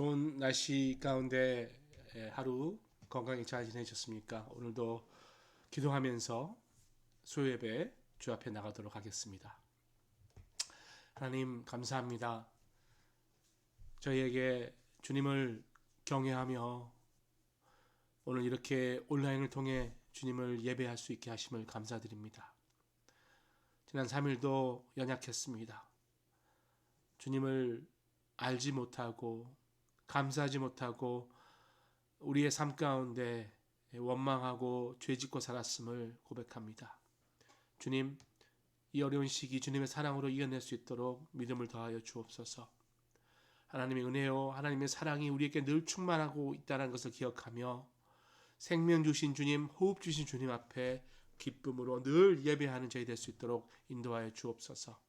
좋은 날씨 가운데 하루 건강히 잘 지내셨습니까? 오늘도 기도하면서 수요예배 주 앞에 나가도록 하겠습니다. 하나님 감사합니다. 저희에게 주님을 경외하며 오늘 이렇게 온라인을 통해 주님을 예배할 수 있게 하심을 감사드립니다. 지난 3일도 연약했습니다. 주님을 알지 못하고 감사하지 못하고 우리의 삶 가운데 원망하고 죄짓고 살았음을 고백합니다. 주님, 이 어려운 시기 주님의 사랑으로 이겨낼 수 있도록 믿음을 더하여 주옵소서. 하나님의 은혜요, 하나님의 사랑이 우리에게 늘 충만하고 있다는 것을 기억하며 생명 주신 주님, 호흡 주신 주님 앞에 기쁨으로 늘 예배하는 저희 될 수 있도록 인도하여 주옵소서.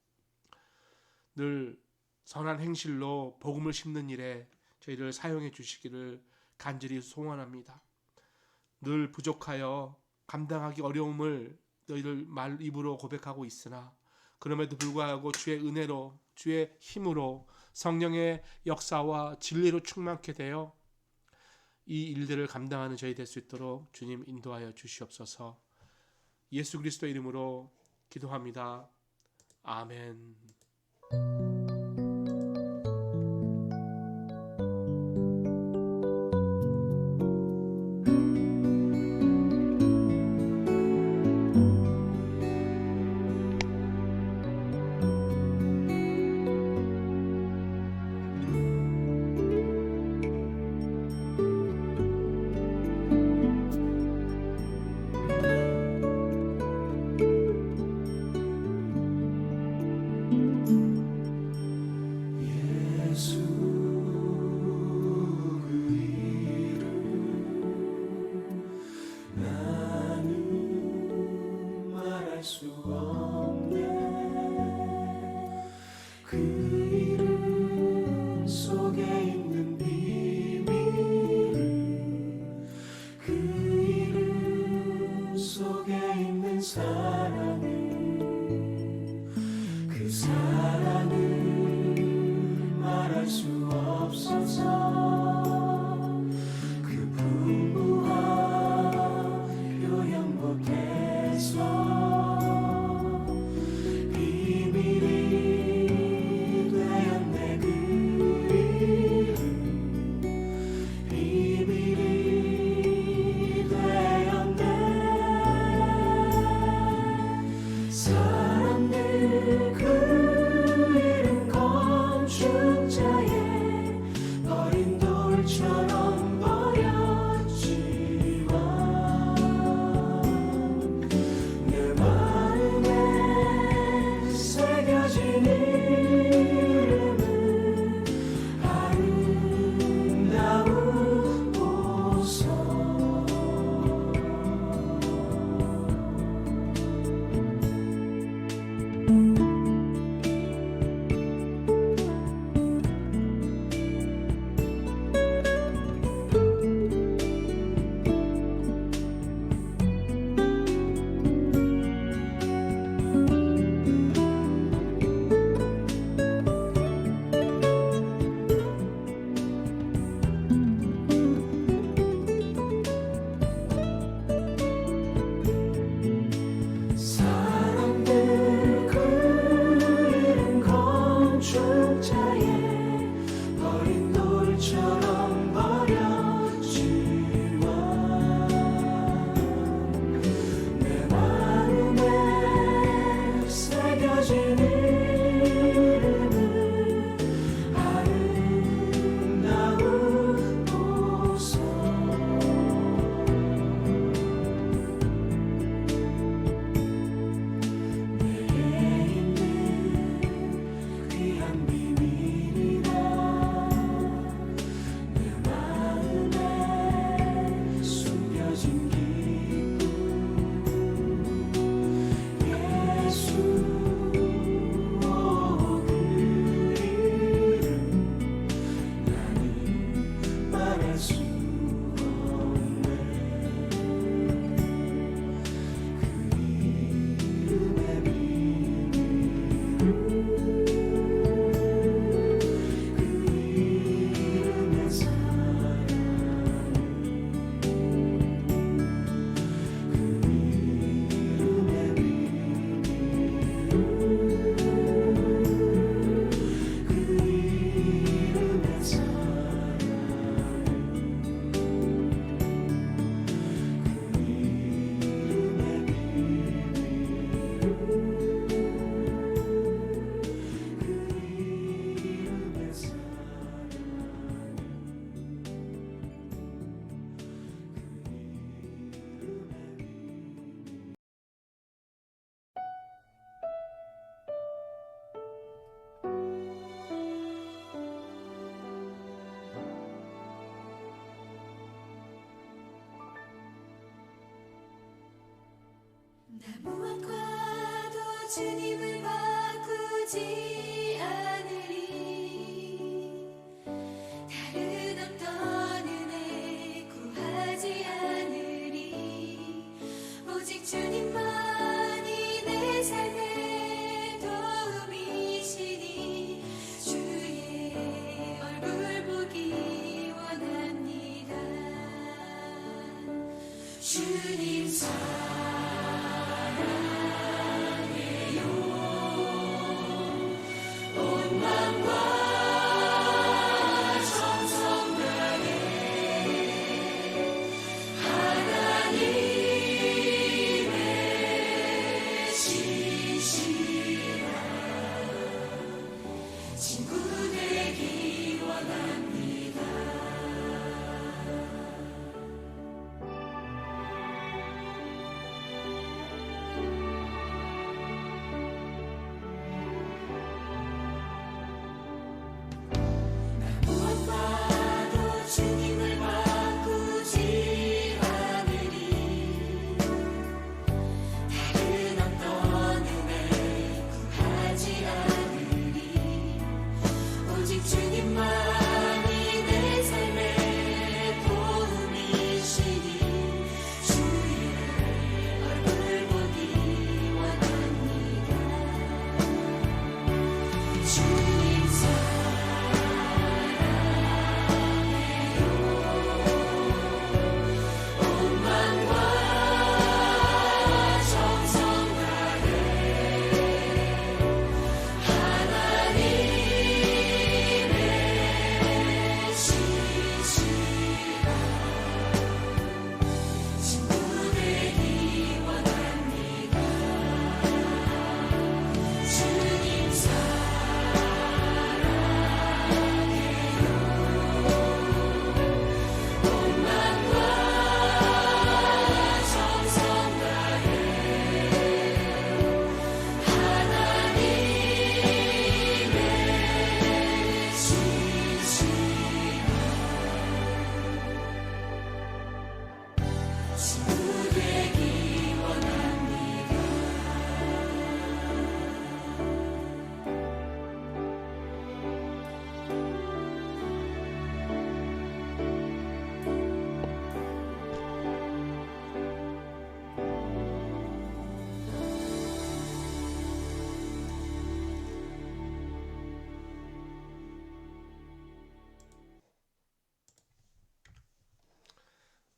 늘 선한 행실로 복음을 심는 일에 저희를 사용해 주시기를 간절히 소원합니다. 늘 부족하여 감당하기 어려움을 너희들 말 입으로 고백하고 있으나 그럼에도 불구하고 주의 은혜로 주의 힘으로 성령의 역사와 진리로 충만케 되어 이 일들을 감당하는 저희 될 수 있도록 주님 인도하여 주시옵소서. 예수 그리스도 이름으로 기도합니다. 아멘. 무엇과도 주님을 바꾸지 않으리. 다른 어떤 은혜 구하지 않으리. 오직 주님만이 내 삶의 도움이시니 주의 얼굴 보기 원합니다. 주님 친구 되기 원합니다. 무엇과도 주님을 바꾸지 않으리. 다른 어떤 은혜 구하지 않으리. 오직 주님만이 내 삶의 도움이시니 주의 얼굴 보기 원합니다. 주님 사랑해요. 온 마음과 정성 다해 하나님의 지시라. 친구 되기 원합니다. 주님 사랑해요. 온 마음과 정성 다해 하나님의 지시라. 친구 되기 원합니다.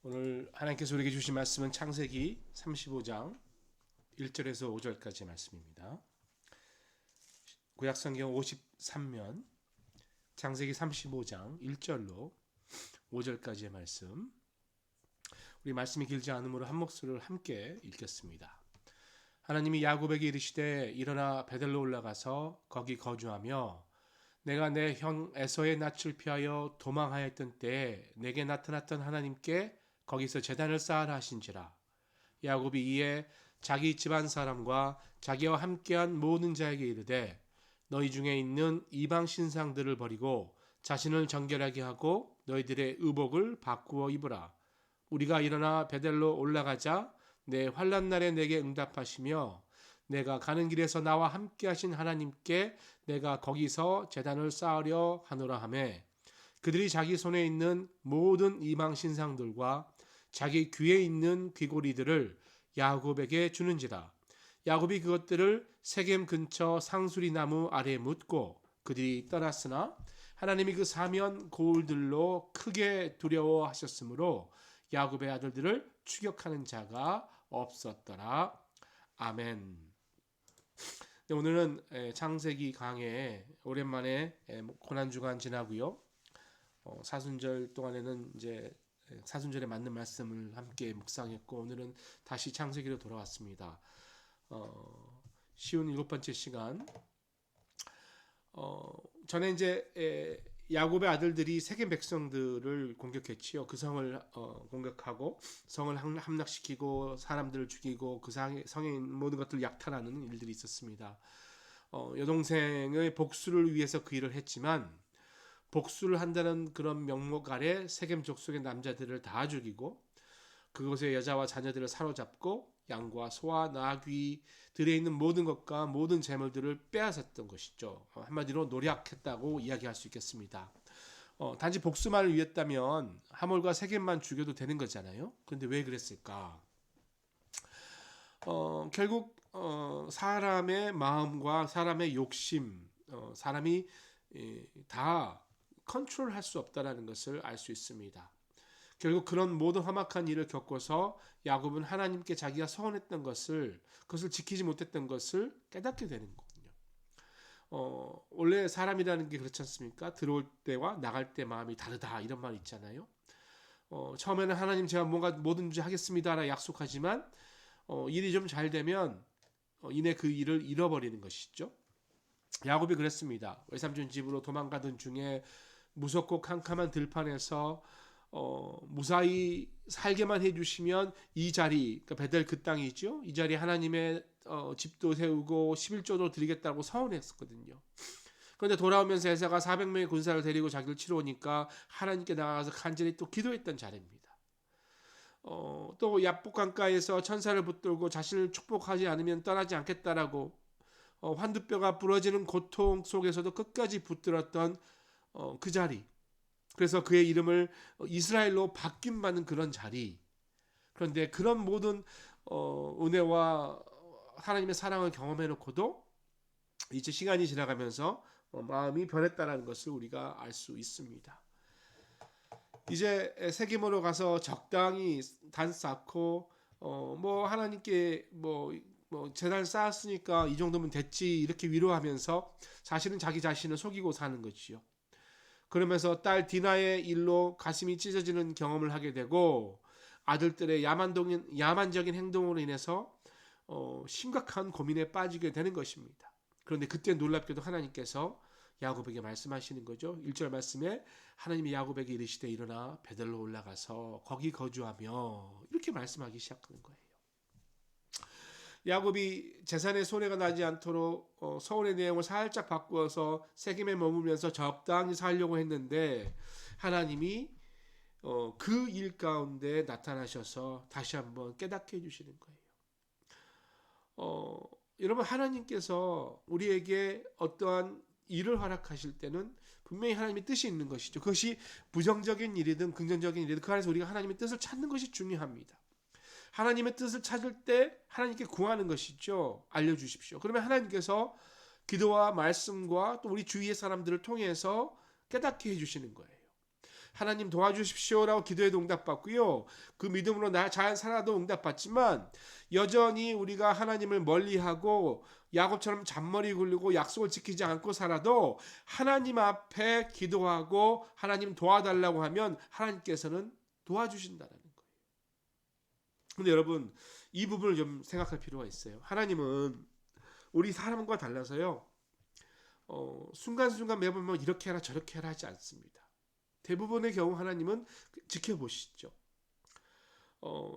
오늘 하나님께서 우리에게 주신 말씀은 창세기 35장 1절에서 5절까지의 말씀입니다. 구약성경 53면 창세기 35장 1절로 5절까지의 말씀. 우리 말씀이 길지 않으므로 한 목소리를 함께 읽겠습니다. 하나님이 야곱에게 이르시되 일어나 베델로 올라가서 거기 거주하며 내가 내 형 에서의 낯을 피하여 도망하였던 때에 내게 나타났던 하나님께 거기서 제단을 쌓으라 하신지라. 야곱이 이에 자기 집안 사람과 자기와 함께한 모든 자에게 이르되 너희 중에 있는 이방 신상들을 버리고 자신을 정결하게 하고 너희들의 의복을 바꾸어 입으라. 우리가 일어나 베델로 올라가자 내 환난 날에 내게 응답하시며 내가 가는 길에서 나와 함께 하신 하나님께 내가 거기서 제단을 쌓으려 하노라 하매 그들이 자기 손에 있는 모든 이방 신상들과 자기 귀에 있는 귀고리들을 야곱에게 주는지라. 야곱이 그것들을 세겜 근처 상수리 나무 아래에 묻고 그들이 떠났으나 하나님이 그 사면 고울들로 크게 두려워하셨으므로 야곱의 아들들을 추격하는 자가 없었더라. 아멘. 오늘은 창세기 강해 오랜만에 고난주간 지나고요. 사순절 동안에는 이제 사순절에 맞는 말씀을 함께 묵상했고 오늘은 다시 창세기로 돌아왔습니다. 쉬운 7번째 시간. 전에 이제 야곱의 아들들이 세겜 백성들을 공격했지요. 그 성을 공격하고 성을 함락시키고 사람들을 죽이고 그 성에 있는 모든 것들을 약탈하는 일들이 있었습니다. 여동생의 복수를 위해서 그 일을 했지만 복수를 한다는 그런 명목 아래 세겜 족속의 남자들을 다 죽이고 그곳에 여자와 자녀들을 사로잡고 양과 소와 나귀들에 있는 모든 것과 모든 재물들을 빼앗았던 것이죠. 한마디로 노략했다고 이야기할 수 있겠습니다. 단지 복수만을 위했다면 하몰과 세겜만 죽여도 되는 거잖아요. 그런데 왜 그랬을까? 결국 사람의 마음과 사람의 욕심, 사람이 다 컨트롤할 수 없다라는 것을 알 수 있습니다. 결국 그런 모든 험악한 일을 겪고서 야곱은 하나님께 자기가 서원했던 것을, 그것을 지키지 못했던 것을 깨닫게 되는 거거든요. 원래 사람이라는 게 그렇지 않습니까? 들어올 때와 나갈 때 마음이 다르다, 이런 말 있잖아요. 처음에는 하나님 제가 뭔가 뭐든지 하겠습니다라 약속하지만 일이 좀 잘 되면 이내 그 일을 잃어버리는 것이죠. 야곱이 그랬습니다. 외삼촌 집으로 도망가던 중에 무섭고 캄캄한 들판에서 무사히 살게만 해주시면 이 자리, 그러니까 베델 그 땅이 있죠. 이 자리 하나님의 집도 세우고 11조도 드리겠다고 서원했었거든요. 그런데 돌아오면서 에사가 400명의 군사를 데리고 자기를 치러 오니까 하나님께 나가서 간절히 또 기도했던 자리입니다. 또 야복강가에서 천사를 붙들고 자신을 축복하지 않으면 떠나지 않겠다라고 환두뼈가 부러지는 고통 속에서도 끝까지 붙들었던 그 자리. 그래서 그의 이름을 이스라엘로 바뀐받는 그런 자리. 그런데 그런 모든 은혜와 하나님의 사랑을 경험해놓고도 이제 시간이 지나가면서 마음이 변했다는 것을 우리가 알 수 있습니다. 이제 세겜으로 가서 적당히 단 쌓고 뭐 하나님께 뭐 재단 쌓았으니까 이 정도면 됐지 이렇게 위로하면서 사실은 자기 자신을 속이고 사는 것이요. 그러면서 딸 디나의 일로 가슴이 찢어지는 경험을 하게 되고 아들들의 야만적인 행동으로 인해서 심각한 고민에 빠지게 되는 것입니다. 그런데 그때 놀랍게도 하나님께서 야곱에게 말씀하시는 거죠. 1절 말씀에 하나님이 야곱에게 이르시되 일어나 베델로 올라가서 거기 거주하며 이렇게 말씀하기 시작하는 거예요. 야곱이 재산에 손해가 나지 않도록 서원의 내용을 살짝 바꾸어서 세겜에 머물면서 적당히 살려고 했는데 하나님이 그 일 가운데 나타나셔서 다시 한번 깨닫게 해주시는 거예요. 여러분 하나님께서 우리에게 어떠한 일을 허락하실 때는 분명히 하나님의 뜻이 있는 것이죠. 그것이 부정적인 일이든 긍정적인 일이든 그 안에서 우리가 하나님의 뜻을 찾는 것이 중요합니다. 하나님의 뜻을 찾을 때 하나님께 구하는 것이죠. 알려주십시오. 그러면 하나님께서 기도와 말씀과 또 우리 주위의 사람들을 통해서 깨닫게 해주시는 거예요. 하나님 도와주십시오라고 기도해도 응답받고요. 그 믿음으로 잘 살아도 응답받지만 여전히 우리가 하나님을 멀리하고 야곱처럼 잔머리 굴리고 약속을 지키지 않고 살아도 하나님 앞에 기도하고 하나님 도와달라고 하면 하나님께서는 도와주신다는 거예요. 근데 여러분 이 부분을 좀 생각할 필요가 있어요. 하나님은 우리 사람과 달라서요. 순간순간 매번 이렇게 해라 저렇게 해라 하지 않습니다. 대부분의 경우 하나님은 지켜보시죠.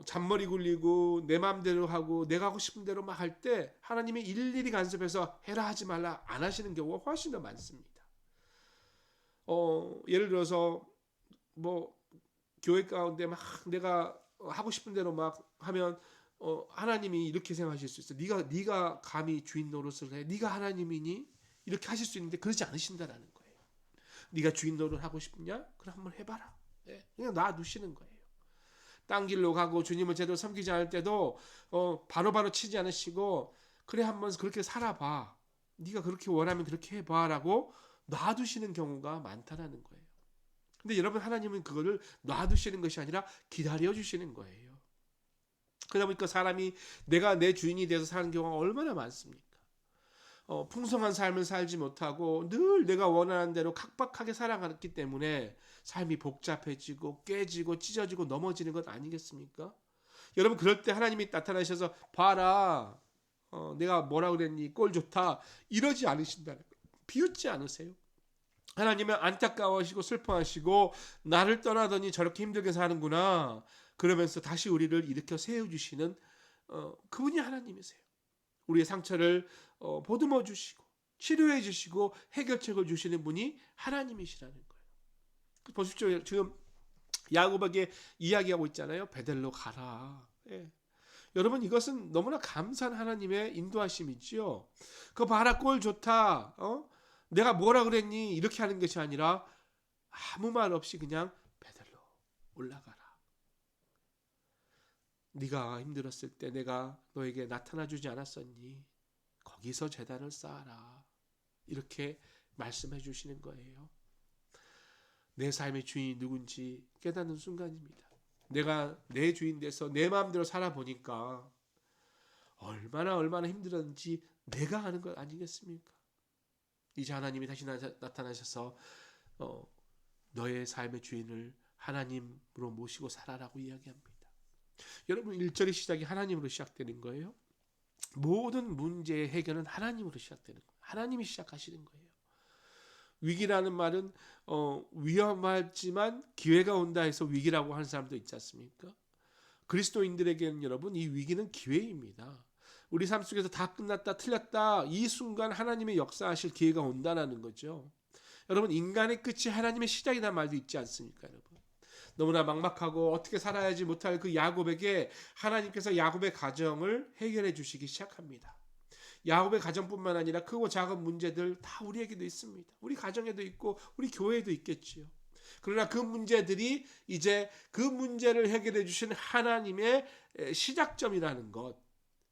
잔머리 굴리고 내 마음대로 하고 내가 하고 싶은 대로 막 할 때 하나님이 일일이 간섭해서 해라 하지 말라 안 하시는 경우가 훨씬 더 많습니다. 예를 들어서 뭐 교회 가운데 막 내가 하고 싶은 대로 막 하면 하나님이 이렇게 생각하실 수 있어. 네가 감히 주인 노릇을 해? 네가 하나님이니? 이렇게 하실 수 있는데 그러지 않으신다라는 거예요. 네가 주인 노릇 하고 싶냐? 그럼 한번 해봐라. 그냥 놔두시는 거예요. 딴 길로 가고 주님을 제대로 섬기지 않을 때도 바로바로 치지 않으시고 그래 한번 그렇게 살아봐. 네가 그렇게 원하면 그렇게 해봐라고 놔두시는 경우가 많다라는 거예요. 근데 여러분 하나님은 그거를 놔두시는 것이 아니라 기다려주시는 거예요. 그러다 보니까 사람이 내가 내 주인이 돼서 사는 경우가 얼마나 많습니까? 풍성한 삶을 살지 못하고 늘 내가 원하는 대로 각박하게 살아갔기 때문에 삶이 복잡해지고 깨지고 찢어지고 넘어지는 것 아니겠습니까? 여러분 그럴 때 하나님이 나타나셔서 봐라 내가 뭐라 그랬니 꼴 좋다 이러지 않으신다는 거예요. 비웃지 않으세요? 하나님은 안타까워하시고 슬퍼하시고 나를 떠나더니 저렇게 힘들게 사는구나 그러면서 다시 우리를 일으켜 세워주시는 그분이 하나님이세요. 우리의 상처를 보듬어 주시고 치료해 주시고 해결책을 주시는 분이 하나님이시라는 거예요. 보십시오. 지금 야곱에게 이야기하고 있잖아요. 베델로 가라. 예. 여러분, 이것은 너무나 감사한 하나님의 인도하심이지요. 그거 봐라, 꼴 좋다. 내가 뭐라 그랬니? 이렇게 하는 것이 아니라 아무 말 없이 그냥 베델로 올라가라. 네가 힘들었을 때 내가 너에게 나타나 주지 않았었니? 거기서 제단을 쌓아라. 이렇게 말씀해 주시는 거예요. 내 삶의 주인이 누군지 깨닫는 순간입니다. 내가 내 주인 돼서 내 마음대로 살아보니까 얼마나 힘들었는지 내가 아는 것 아니겠습니까? 이제 하나님이 다시 나타나셔서 너의 삶의 주인을 하나님으로 모시고 살아라고 이야기합니다. 여러분, 1절의 시작이 하나님으로 시작되는 거예요. 모든 문제의 해결은 하나님으로 시작되는 거예요. 하나님이 시작하시는 거예요. 위기라는 말은 위험하지만 기회가 온다 해서 위기라고 하는 사람도 있지 않습니까? 그리스도인들에게는 여러분, 이 위기는 기회입니다. 우리 삶 속에서 다 끝났다, 틀렸다, 이 순간 하나님의 역사하실 기회가 온다는 거죠. 여러분, 인간의 끝이 하나님의 시작이라는 말도 있지 않습니까, 여러분? 너무나 막막하고 어떻게 살아야지 못할 그 야곱에게 하나님께서 야곱의 가정을 해결해 주시기 시작합니다. 야곱의 가정뿐만 아니라 크고 작은 문제들 다 우리에게도 있습니다. 우리 가정에도 있고 우리 교회에도 있겠지요. 그러나 그 문제들이 이제 그 문제를 해결해 주신 하나님의 시작점이라는 것,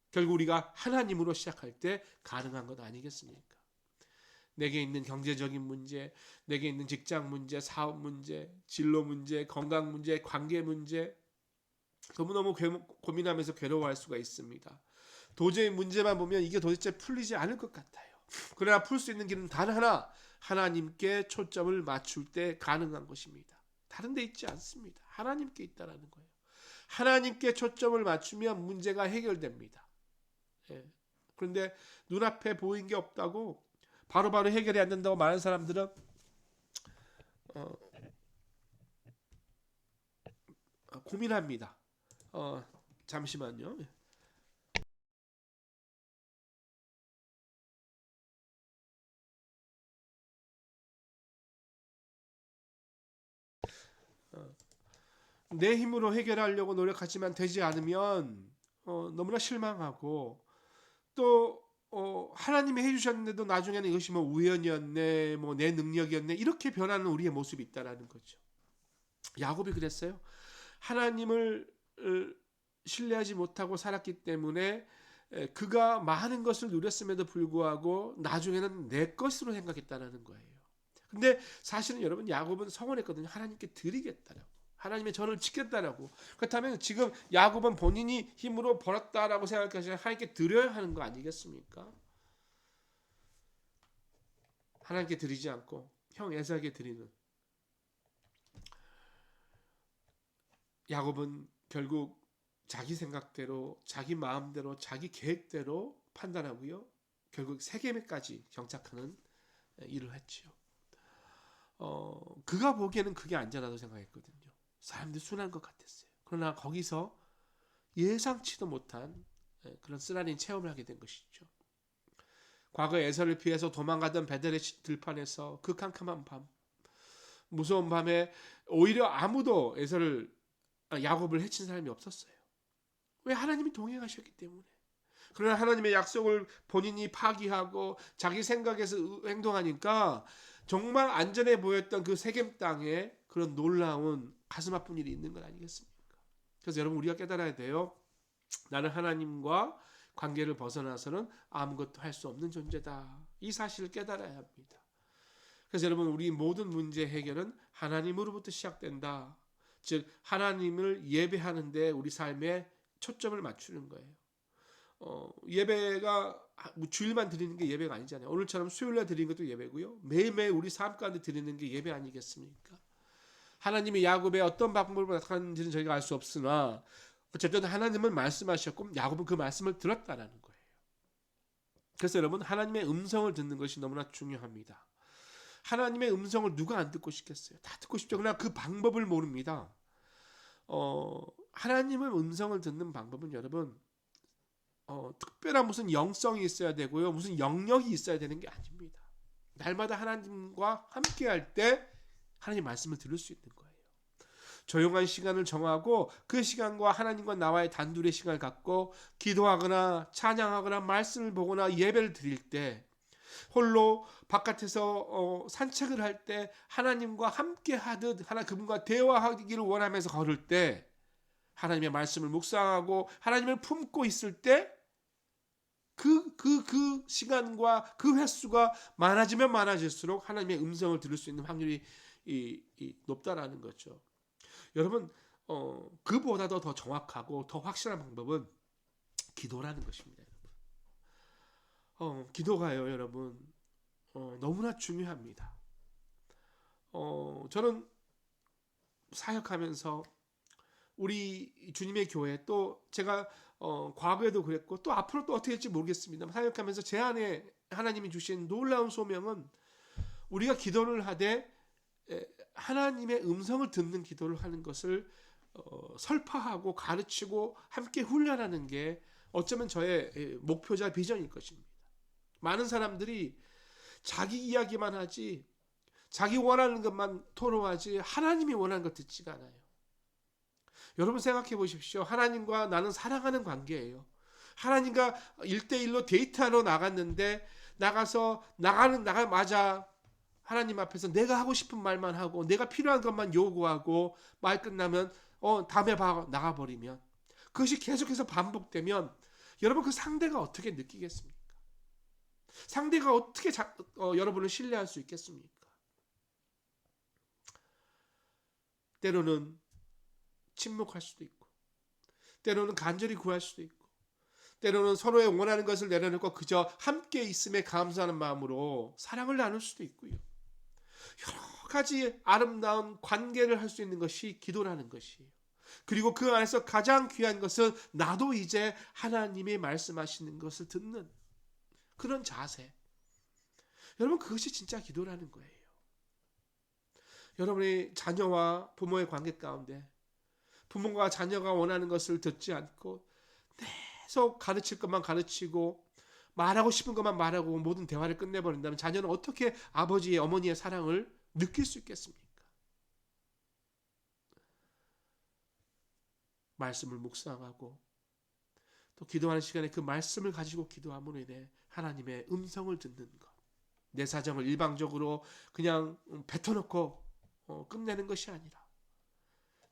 결국 우리가 하나님으로 시작할 때 가능한 것 아니겠습니까? 내게 있는 경제적인 문제, 내게 있는 직장 문제, 사업 문제, 진로 문제, 건강 문제, 관계 문제, 너무너무 고민하면서 괴로워할 수가 있습니다. 도저히 문제만 보면 이게 도대체 풀리지 않을 것 같아요. 그러나 풀 수 있는 길은 단 하나, 하나님께 초점을 맞출 때 가능한 것입니다. 다른 데 있지 않습니다. 하나님께 있다라는 거예요. 하나님께 초점을 맞추면 문제가 해결됩니다. 예. 그런데 눈앞에 보인 게 없다고 바로바로 해결이 안 된다고 말하는 사람들은 고민합니다. 잠시만요. 내 힘으로 해결하려고 노력하지만 되지 않으면 너무나 실망하고 또 하나님이 해주셨는데도 나중에는 이것이 뭐 우연이었네, 뭐 내 능력이었네, 이렇게 변하는 우리의 모습이 있다라는 거죠. 야곱이 그랬어요. 하나님을 신뢰하지 못하고 살았기 때문에 그가 많은 것을 누렸음에도 불구하고 나중에는 내 것으로 생각했다라는 거예요. 근데 사실은 여러분, 야곱은 서원했거든요. 하나님께 드리겠다라고. 하나님의 전을 지켰다라고. 그렇다면 지금 야곱은 본인이 힘으로 벌었다라고 생각하시면 하나님께 드려야 하는 거 아니겠습니까? 하나님께 드리지 않고 형 에사에게 드리는. 야곱은 결국 자기 생각대로, 자기 마음대로, 자기 계획대로 판단하고요. 결국 세겜에까지 정착하는 일을 했지요. 그가 보기에는 그게 안전하다고 생각했거든요. 사람들이 순한 것 같았어요. 그러나 거기서 예상치도 못한 그런 쓰라린 체험을 하게 된 것이죠. 과거 에서를 피해서 도망가던 베델의 들판에서 그 캄캄한 밤, 무서운 밤에 오히려 아무도 야곱을 해친 사람이 없었어요. 왜? 하나님이 동행하셨기 때문에. 그러나 하나님의 약속을 본인이 파기하고 자기 생각에서 행동하니까 정말 안전해 보였던 그 세겜 땅에 그런 놀라운 가슴 아픈 일이 있는 건 아니겠습니까? 그래서 여러분, 우리가 깨달아야 돼요. 나는 하나님과 관계를 벗어나서는 아무것도 할 수 없는 존재다. 이 사실을 깨달아야 합니다. 그래서 여러분, 우리 모든 문제 해결은 하나님으로부터 시작된다. 즉 하나님을 예배하는데 우리 삶에 초점을 맞추는 거예요. 예배가 주일만 드리는 게 예배가 아니잖아요. 오늘처럼 수요일날 드리는 것도 예배고요. 매일매일 우리 삶 가운데 드리는 게 예배 아니겠습니까? 하나님이 야곱의 어떤 방법으로 나타나는지는 저희가 알 수 없으나 어쨌든 하나님은 말씀하셨고 야곱은 그 말씀을 들었다라는 거예요. 그래서 여러분, 하나님의 음성을 듣는 것이 너무나 중요합니다. 하나님의 음성을 누가 안 듣고 싶겠어요? 다 듣고 싶죠. 그러나 그 방법을 모릅니다. 하나님의 음성을 듣는 방법은 여러분, 특별한 무슨 영성이 있어야 되고요, 무슨 영역이 있어야 되는 게 아닙니다. 날마다 하나님과 함께 할 때 하나님 말씀을 들을 수 있는 거예요. 조용한 시간을 정하고 그 시간과 하나님과 나와의 단둘의 시간을 갖고 기도하거나 찬양하거나 말씀을 보거나 예배를 드릴 때, 홀로 바깥에서 산책을 할 때 하나님과 함께 하듯 그분과 대화하기를 원하면서 걸을 때, 하나님의 말씀을 묵상하고 하나님을 품고 있을 때 그 시간과 그 횟수가 많아지면 많아질수록 하나님의 음성을 들을 수 있는 확률이 높다라는 거죠. 여러분, 그보다도 더 정확하고 더 확실한 방법은 기도라는 것입니다. 기도가요, 여러분, 너무나 중요합니다. 저는 사역하면서 우리 주님의 교회, 또 제가 과거에도 그랬고 또 앞으로 또 어떻게 될지 모르겠습니다. 사역하면서 제 안에 하나님이 주신 놀라운 소명은, 우리가 기도를 하되 하나님의 음성을 듣는 기도를 하는 것을 설파하고 가르치고 함께 훈련하는 게 어쩌면 저의 목표자 비전일 것입니다. 많은 사람들이 자기 이야기만 하지, 자기 원하는 것만 토로하지 하나님이 원하는 것 듣지가 않아요. 여러분 생각해 보십시오. 하나님과 나는 사랑하는 관계예요. 하나님과 1대1로 데이트하러 나갔는데, 나가자마자 하나님 앞에서 내가 하고 싶은 말만 하고 내가 필요한 것만 요구하고 말 끝나면 다음에 봐 나가버리면, 그것이 계속해서 반복되면 여러분 그 상대가 어떻게 느끼겠습니까? 상대가 어떻게 여러분을 신뢰할 수 있겠습니까? 때로는 침묵할 수도 있고, 때로는 간절히 구할 수도 있고, 때로는 서로의 원하는 것을 내려놓고 그저 함께 있음에 감사하는 마음으로 사랑을 나눌 수도 있고요. 여러 가지 아름다운 관계를 할 수 있는 것이 기도라는 것이에요. 그리고 그 안에서 가장 귀한 것은 나도 이제 하나님이 말씀하시는 것을 듣는 그런 자세. 여러분, 그것이 진짜 기도라는 거예요. 여러분의 자녀와 부모의 관계 가운데 부모가 자녀가 원하는 것을 듣지 않고 계속 가르칠 것만 가르치고 말하고 싶은 것만 말하고 모든 대화를 끝내버린다면 자녀는 어떻게 아버지의, 어머니의 사랑을 느낄 수 있겠습니까? 말씀을 묵상하고 또 기도하는 시간에 그 말씀을 가지고 기도함으로 인해 하나님의 음성을 듣는 것, 내 사정을 일방적으로 그냥 뱉어놓고 끝내는 것이 아니라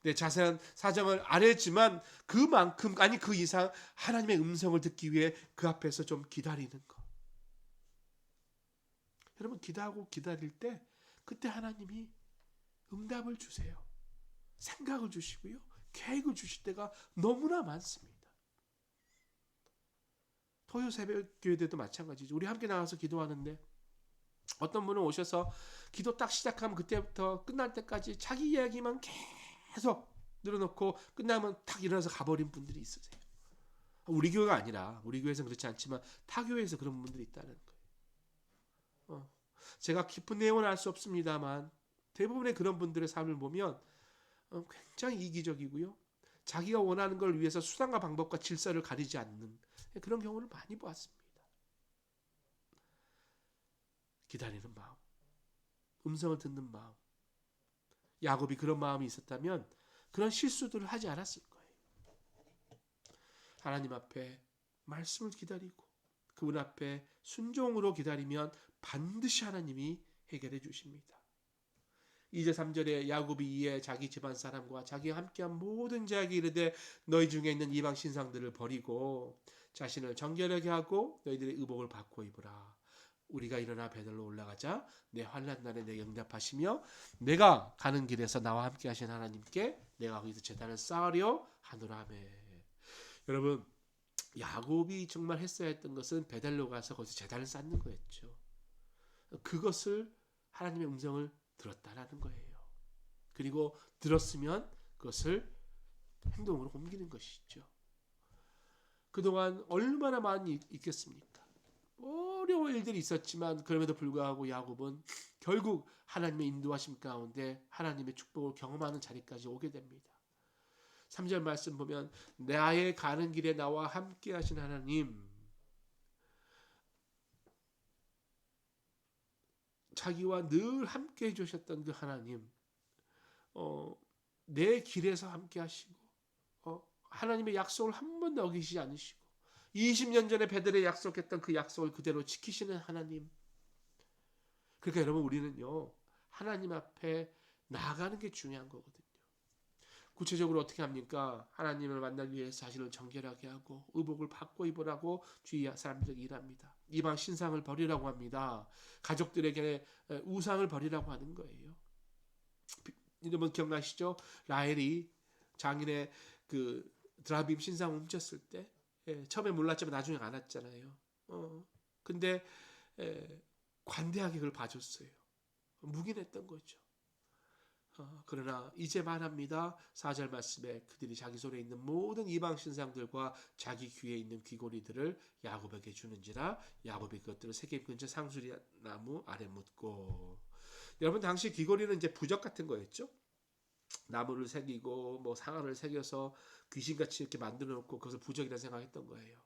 내 자세한 사정을 알았지만 그만큼, 아니 그 이상 하나님의 음성을 듣기 위해 그 앞에서 좀 기다리는 것. 여러분, 기도하고 기다릴 때 그때 하나님이 응답을 주세요. 생각을 주시고요, 계획을 주실 때가 너무나 많습니다. 토요 새벽 교회도 마찬가지죠. 우리 함께 나가서 기도하는데 어떤 분은 오셔서 기도 딱 시작하면 그때부터 끝날 때까지 자기 이야기만 계속 늘어놓고 끝나면 탁 일어나서 가버린 분들이 있으세요. 우리 교회가 아니라, 우리 교회에서는 그렇지 않지만 타 교회에서 그런 분들이 있다는 거예요. 제가 깊은 내용은 알 수 없습니다만 대부분의 그런 분들의 삶을 보면 굉장히 이기적이고요, 자기가 원하는 걸 위해서 수단과 방법과 질서를 가리지 않는 그런 경우를 많이 보았습니다. 기다리는 마음, 음성을 듣는 마음. 야곱이 그런 마음이 있었다면 그런 실수들을 하지 않았을 거예요. 하나님 앞에 말씀을 기다리고 그분 앞에 순종으로 기다리면 반드시 하나님이 해결해 주십니다. 2절 3절에 야곱이 이에 자기 집안 사람과 자기와 함께한 모든 자에게 이르되 너희 중에 있는 이방 신상들을 버리고 자신을 정결하게 하고 너희들의 의복을 바꿔 입으라. 우리가 일어나 베들로 올라가자. 내 환난 날에 내게 응답하시며 내가 가는 길에서 나와 함께 하신 하나님께 내가 거기서 제단을 쌓으려 하노라 하며. 여러분, 야곱이 정말 했어야 했던 것은 베델로 가서 거기서 제단을 쌓는 거였죠. 그것을 하나님의 음성을 들었다라는 거예요. 그리고 들었으면 그것을 행동으로 옮기는 것이죠. 그동안 얼마나 많이 있겠습니까? 어려운 일들이 있었지만 그럼에도 불구하고 야곱은 결국 하나님의 인도하심 가운데 하나님의 축복을 경험하는 자리까지 오게 됩니다. 3절 말씀 보면 나의 가는 길에 나와 함께 하신 하나님, 자기와 늘 함께 해주셨던 그 하나님, 내 길에서 함께 하시고 하나님의 약속을 한 번도 어기시지 않으시고 20년 전에 베들에 약속했던 그 약속을 그대로 지키시는 하나님. 그러니까 여러분 우리는요 하나님 앞에 나아가는 게 중요한 거거든요. 구체적으로 어떻게 합니까? 하나님을 만나기 위해서 자신을 정결하게 하고 의복을 바꿔 입으라고 주위 사람들에게 일합니다. 이방 신상을 버리라고 합니다. 가족들에게 우상을 버리라고 하는 거예요. 여러분 기억나시죠? 라헬이 장인의 그 드라빔 신상을 훔쳤을 때 처음에 몰랐지만 나중에 알았잖아요. 근데 관대하게 그걸 봐줬어요. 묵인했던 거죠. 그러나 이제 말합니다. 4절 말씀에 그들이 자기 손에 있는 모든 이방 신상들과 자기 귀에 있는 귀고리들을 야곱에게 주는지라 야곱이 그것들을 세겜 근처 상수리 나무 아래 묻고. 여러분 당시 귀고리는 이제 부적 같은 거였죠. 나무를 새기고 뭐 상아를 새겨서 귀신같이 이렇게 만들어 놓고 그것을 부적이라 생각했던 거예요.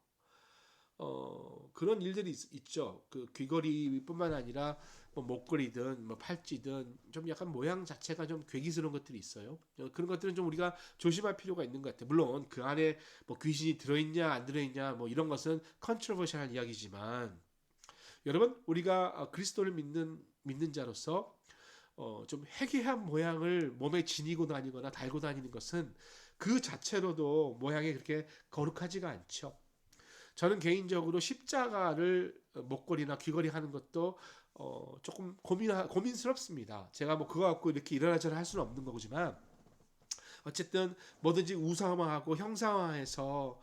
그런 일들이 있죠. 그 귀걸이뿐만 아니라 뭐 목걸이든 뭐 팔찌든 좀 약간 모양 자체가 좀 괴기스러운 것들이 있어요. 그런 것들은 좀 우리가 조심할 필요가 있는 것 같아요. 물론 그 안에 뭐 귀신이 들어있냐 안 들어있냐 뭐 이런 것은 컨트로버셜한 이야기지만 여러분 우리가 그리스도를 믿는 자로서 좀 해괴한 모양을 몸에 지니고 다니거나 달고 다니는 것은 그 자체로도 모양이 그렇게 거룩하지가 않죠. 저는 개인적으로 십자가를 목걸이나 귀걸이 하는 것도 조금 고민스럽습니다. 제가 뭐 그거 갖고 이렇게 이러저러 할 수는 없는 거지만 어쨌든 뭐든지 우상화하고 형상화해서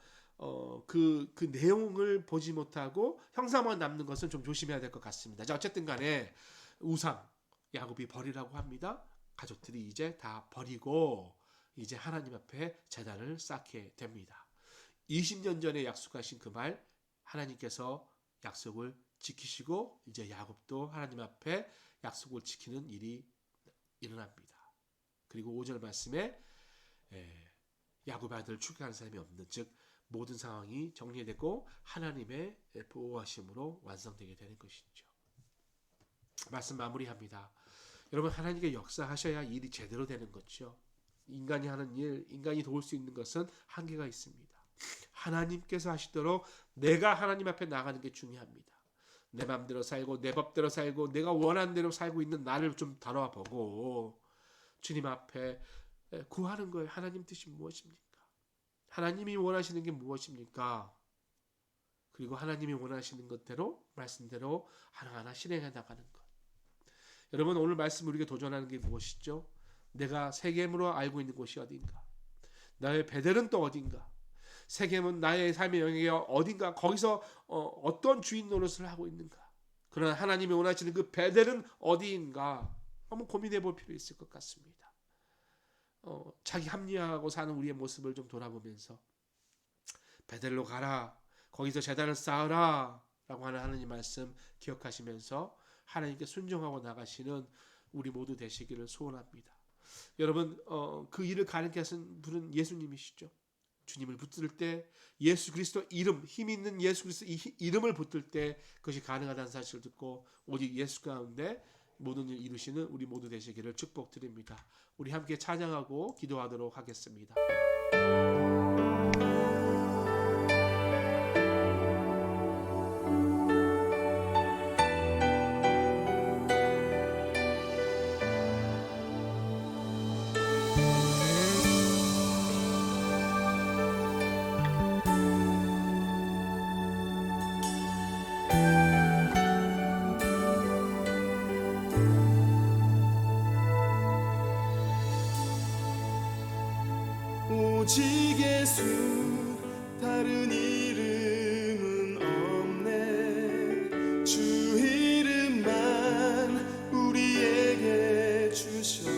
그 내용을 보지 못하고 형상만 남는 것은 좀 조심해야 될 것 같습니다. 자, 어쨌든 간에 우상 야곱이 버리라고 합니다. 가족들이 이제 다 버리고 이제 하나님 앞에 제단을 쌓게 됩니다. 20년 전에 약속하신 그 말 하나님께서 약속을 지키시고 이제 야곱도 하나님 앞에 약속을 지키는 일이 일어납니다. 그리고 5절 말씀에 야곱의 아들을 축복하는 사람이 없는 즉 모든 상황이 정리되고 하나님의 보호하심으로 완성되게 되는 것이죠. 말씀 마무리합니다. 여러분 하나님께 역사하셔야 일이 제대로 되는 거죠. 인간이 하는 일, 인간이 도울 수 있는 것은 한계가 있습니다. 하나님께서 하시도록 내가 하나님 앞에 나가는 게 중요합니다. 내 마음대로 살고 내 법대로 살고 내가 원하는 대로 살고 있는 나를 좀 다뤄보고 주님 앞에 구하는 거예요. 하나님 뜻이 무엇입니까? 하나님이 원하시는 게 무엇입니까? 그리고 하나님이 원하시는 것대로 말씀대로 하나하나 실행해 나가는 것. 여러분 오늘 말씀 우리가 도전하는 게 무엇이죠? 내가 세겜으로 알고 있는 곳이 어딘가? 나의 베델은 또 어딘가? 세겜은 나의 삶의 영역이 어딘가? 거기서 어떤 주인 노릇을 하고 있는가? 그러나 하나님이 원하시는 그 베델은 어디인가? 한번 고민해 볼 필요 있을 것 같습니다. 자기 합리화하고 사는 우리의 모습을 좀 돌아보면서 베델로 가라. 거기서 제단을 쌓으라. 라고 하는 하나님 말씀 기억하시면서 하나님께 순종하고 나가시는 우리 모두 되시기를 소원합니다. 여러분 그 일을 가르게 하신 분은 예수님이시죠. 주님을 붙들 때 예수 그리스도 이름, 힘 있는 예수 그리스도 이름을 붙들 때 그것이 가능하다는 사실을 듣고 오직 예수 가운데 모든 일 이루시는 우리 모두 되시기를 축복드립니다. 우리 함께 찬양하고 기도하도록 하겠습니다. 오직 예수 다른 이름은 없네 주 이름만 우리에게 주셨네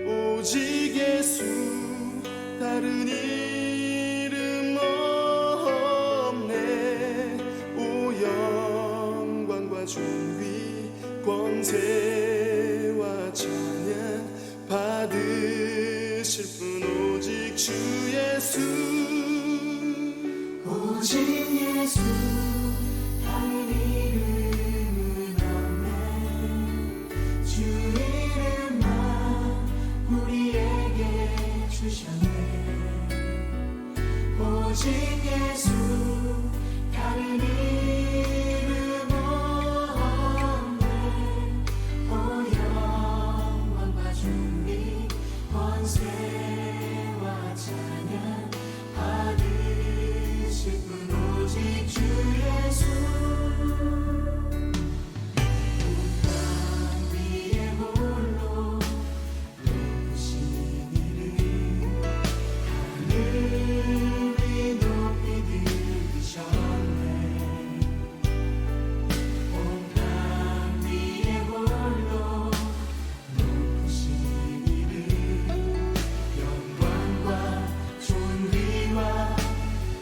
오직 예수 다른 이름 없네 오 영광과 존귀 권세와 찬양 받으실 분 오직 주 예수 오직 예수 다른 이름은 없네 주 이름만 오직 예수 다른 이름 없네. 오 영광과 존귀 권세와 찬양 받으실 분 오직 주 예수. 땅 위에 홀로 높으신 이름 하늘이 높이 들으셨네. 온 땅 위에 홀로 높으신 이름 영광과 존귀와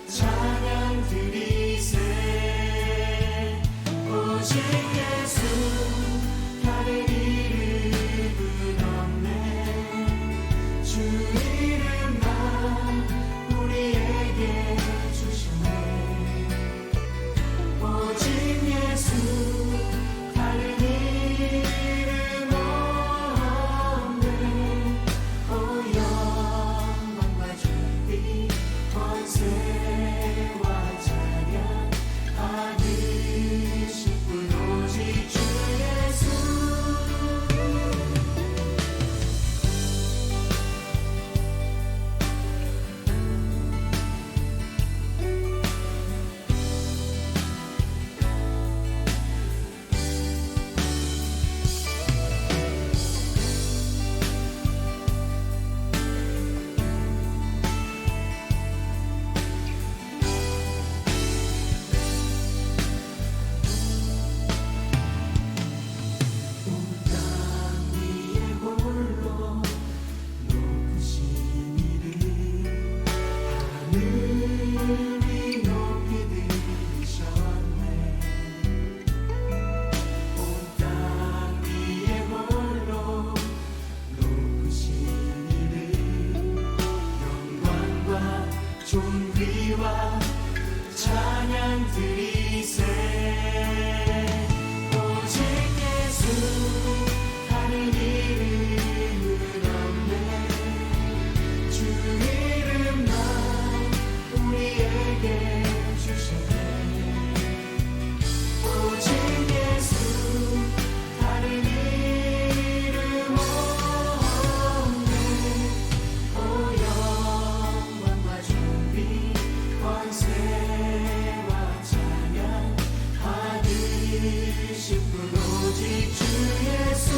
찬양 드리세. 오직 예수 다른 이름은 없네. 주 이름만 우리에게 주셨네. 오직 예수 다른 이름 없네. 오 영광과 존귀 권세와 찬양 받으실 분 오직 주 예수. 땅 위에 홀로 높으신 이름 하늘이 높이 들으셨네. 온 땅 위에 홀로 높으신 이름 영광과 존귀와 찬양 드리세. 오직 예수 다른 이름은 없네. 주 이름만 우리에게 주셨네. 오직 예수 다른 이름 없네. 오 영광과 존귀 권세와 찬양 받으실 분 오직 주 예수.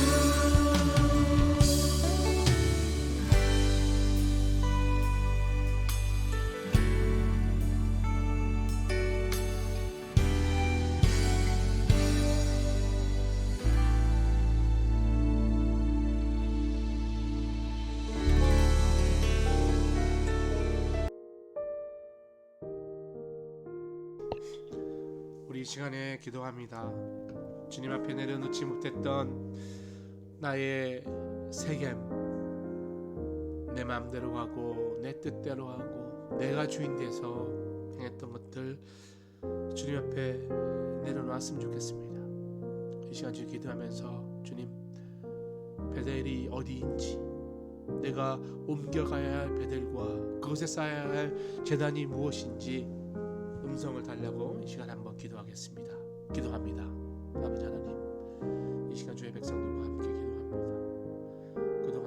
우리 이 시간에 기도합니다. 주님 앞에 내려놓지 못했던 나의 세겜, 내 마음대로 하고 내 뜻대로 하고 내가 주인 돼서 행했던 것들 주님 앞에 내려놓았으면 좋겠습니다. 이 시간 주님 기도하면서 주님, 베델이 어디인지, 내가 옮겨가야 할 베델과 그것에 쌓아야 할 제단이 무엇인지 음성을 달라고 이 시간 한번 기도하겠습니다. 기도합니다. 아버지 하나님, 이 시간 주의 백성들과 함께 기도합니다. 그동안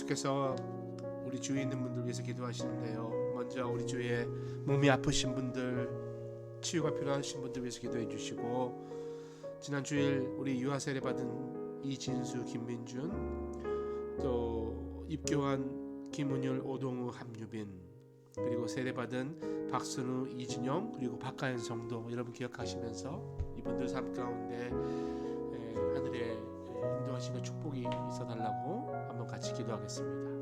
계속해서 우리 주위에 있는 분들 위해서 기도하시는데요. 먼저 우리 주위에 몸이 아프신 분들, 치유가 필요하신 분들 위해서 기도해 주시고, 지난 주일 우리 유아 세례 받은 이진수, 김민준, 또 입교한 김은율, 오동우, 함유빈, 그리고 세례 받은 박선우, 이진영, 그리고 박가연 성도 여러분 기억하시면서 이분들 삶 가운데 하늘의 인도하시는 축복이 있어달라고 한번 같이 기도하겠습니다.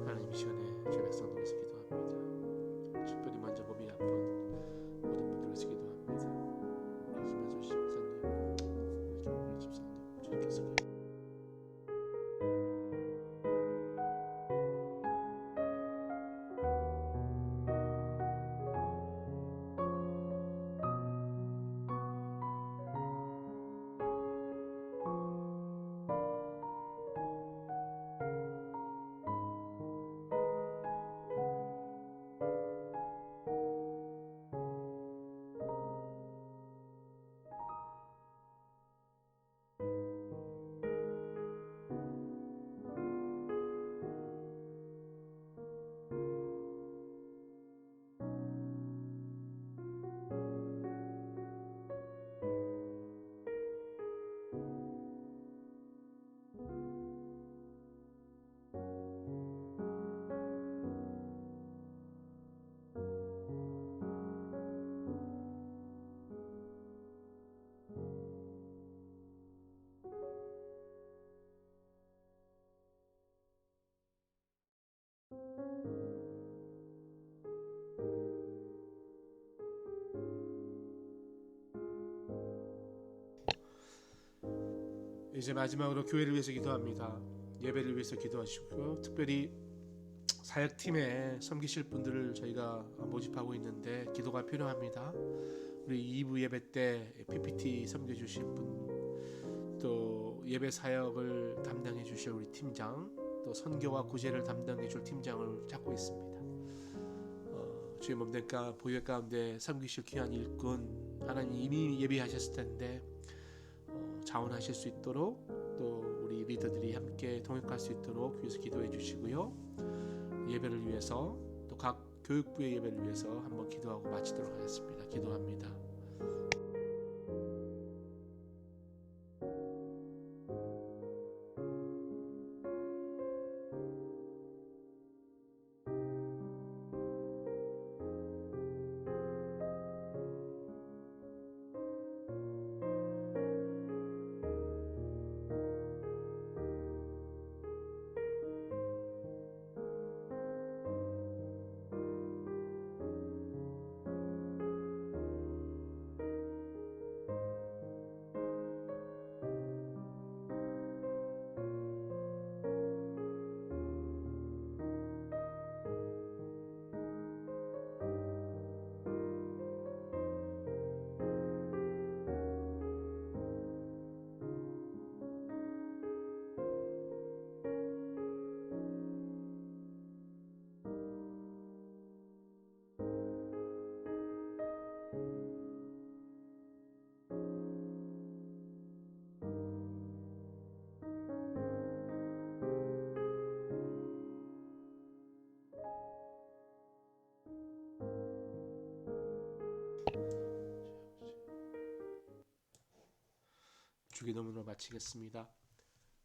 하나님 이 시간에 주 백성들 위해서 기도합니다. 특별히 먼저 몸이 아픈 모든 분들 위해서 기도합니다. 우리 김현수 집사님, 우리 집사님, 주님께서 이제 마지막으로 교회를 위해서 기도합니다. 예배를 위해서 기도하시고요. 특별히 사역팀에 섬기실 분들을 저희가 모집하고 있는데 기도가 필요합니다. 우리 2부 예배 때 PPT 섬겨주실 분, 또 예배 사역을 담당해 주실 우리 팀장, 또 선교와 구제를 담당해 줄 팀장을 찾고 있습니다. 주의 몸된 보혈 가운데 섬기실 귀한 일꾼 하나님 이미 예비하셨을 텐데 자원하실 수 있도록, 또 우리 리더들이 함께 동역할 수 있도록 위해서 기도해 주시고요. 예배를 위해서, 또 각 교육부의 예배를 위해서 한번 기도하고 마치도록 하겠습니다. 기도합니다. 주기도문으로 마치겠습니다.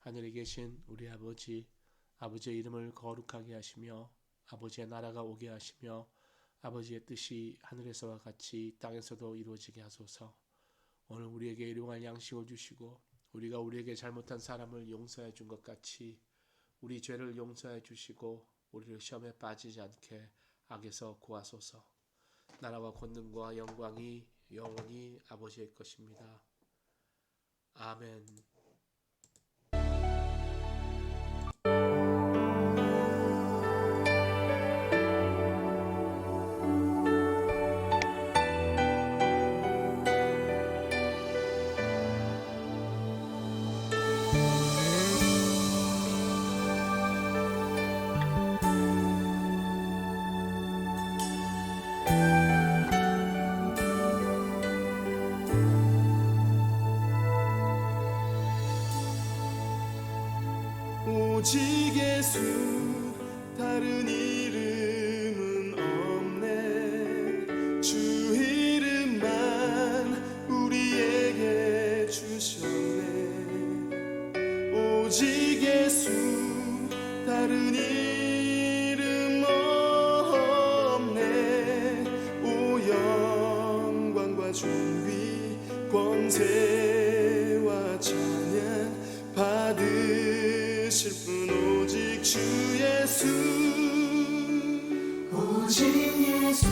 하늘에 계신 우리 아버지, 아버지의 이름을 거룩하게 하시며 아버지의 나라가 오게 하시며 아버지의 뜻이 하늘에서와 같이 땅에서도 이루어지게 하소서. 오늘 우리에게 일용할 양식을 주시고 우리가 우리에게 잘못한 사람을 용서해 준 것 같이 우리 죄를 용서해 주시고 우리를 시험에 빠지지 않게 악에서 구하소서. 나라와 권능과 영광이 영원히 아버지의 것입니다. 아멘. 오직 예수 다른 이름은 없네 주 이름만 우리에게 주셨네 오직 예수 다른 이름 없네 오 영광과 존귀 권세와 찬양 받으실 분 오직 주 예수 오직 예수